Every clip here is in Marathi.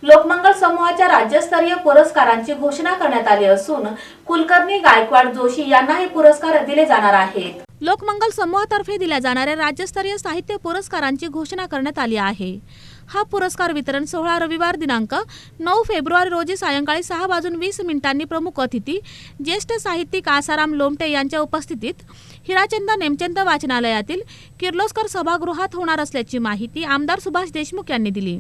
लोकमंगल समूहाच्या राज्यस्तरीय पुरस्कारांची घोषणा करण्यात आली असून कुलकर्णी गायकवाड जोशी यांना हे पुरस्कार दिले जाणार आहेत। लोकमंगल समूहातर्फे दिल्या जाणाऱ्या राज्यस्तरीय साहित्य पुरस्कारांची घोषणा करण्यात आली आहे। हा पुरस्कार वितरण सोहळा रविवार दिनांक 9 फेब्रुवारी रोजी सायंकाळी 6:20 प्रमुख अतिथी ज्येष्ठ साहित्यिक आसाराम लोमटे यांच्या उपस्थितीत हिराचंद नेमचंद वाचनालयातील किर्लोस्कर सभागृहात होणार असल्याची माहिती आमदार सुभाष देशमुख यांनी दिली।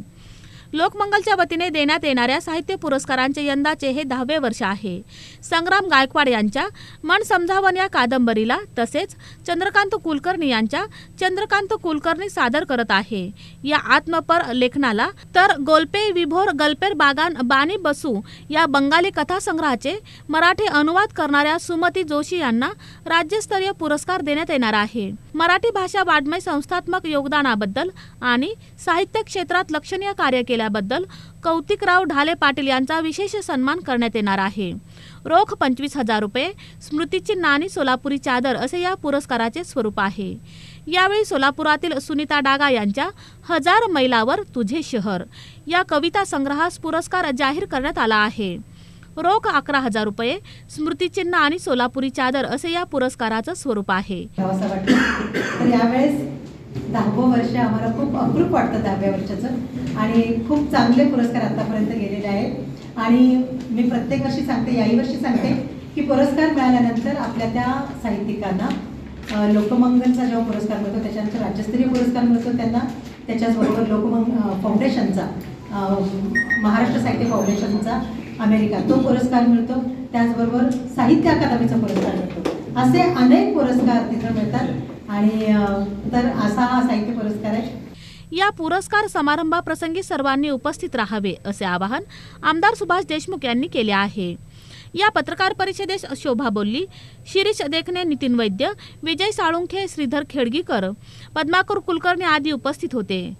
लोकमंगलच्या वतीने देण्यात येणाऱ्या साहित्य पुरस्कारांचे यंदाचे हे 10वे वर्ष आहे। संग्राम गायकवाड यांच्या मन समजावन या कादंबरीला तसेच चंद्रकांत कुलकर्णी यांच्या चंद्रकांत कुलकर्णी सादर करत आहे। या आत्मपर लेखनाला तर गोल्पे विभोर गल्पेर बागान बानी बसू या बंगाली कथासंग्रहाचे मराठी अनुवाद करणाऱ्या सुमती जोशी यांना राज्यस्तरीय पुरस्कार देण्यात येणार आहे। मराठी भाषा वाङ्मय संस्थात्मक योगदानाबद्दल आणि साहित्य क्षेत्रात लक्षणीय कार्य केल्याबद्दल कौतिकराव ढाले पाटील यांचा विशेष सन्मान करण्यात येणार आहे। रोख 25,000 रुपये, स्मृतिचिन्ह आणि सोलापुरी चादर असे या पुरस्काराचे स्वरूप आहे। यावेळी सोलापुरातील सुनीता डागा यांच्या 1000 मैलावर तुझे शहर या कविता संग्रहास पुरस्कार जाहीर करण्यात आला आहे। रोख 11,000 रुपये, स्मृतिचिन्ह आणि सोलापुरी चादर असे या पुरस्काराचं स्वरूप आहे। तर यावेळेस 10वं वर्ष आम्हाला खूप अप्रूप वाटतं 10व्या वर्षाचं आणि खूप चांगले पुरस्कार आतापर्यंत गेलेले आहेत। आणि मी प्रत्येक वर्षी सांगते, याही वर्षी सांगते की पुरस्कार मिळाल्यानंतर आपल्या त्या साहित्यिकांना लोकमंगलचा जेव्हा पुरस्कार मिळतो त्याच्यानंतर राज्यस्तरीय पुरस्कार मिळतो त्यांना, त्याच्याचबरोबर लोकमंगल फाउंडेशनचा महाराष्ट्र साहित्य फाउंडेशनचा अमेरिका तो पुरस्कार मिळतो, त्याचबरोबर साहित्य अकादमीचा पुरस्कार मिळतो। असे अनेक पुरस्कार तिथं मिळतात आणि तर असा हा साहित्य पुरस्कार आहे। या पुरस्कार समारंभाप्रसंगी सर्वांनी उपस्थित राहावे असे आवाहन आमदार सुभाष देशमुख यांनी केले आहे। या पत्रकार परिषदेस शोभा बोल्ली, शिरीष देखणे, नितीन वैद्य, विजय साळुंखे, श्रीधर खेडगीकर, पद्माकर कुलकर्णी आदी उपस्थित होते।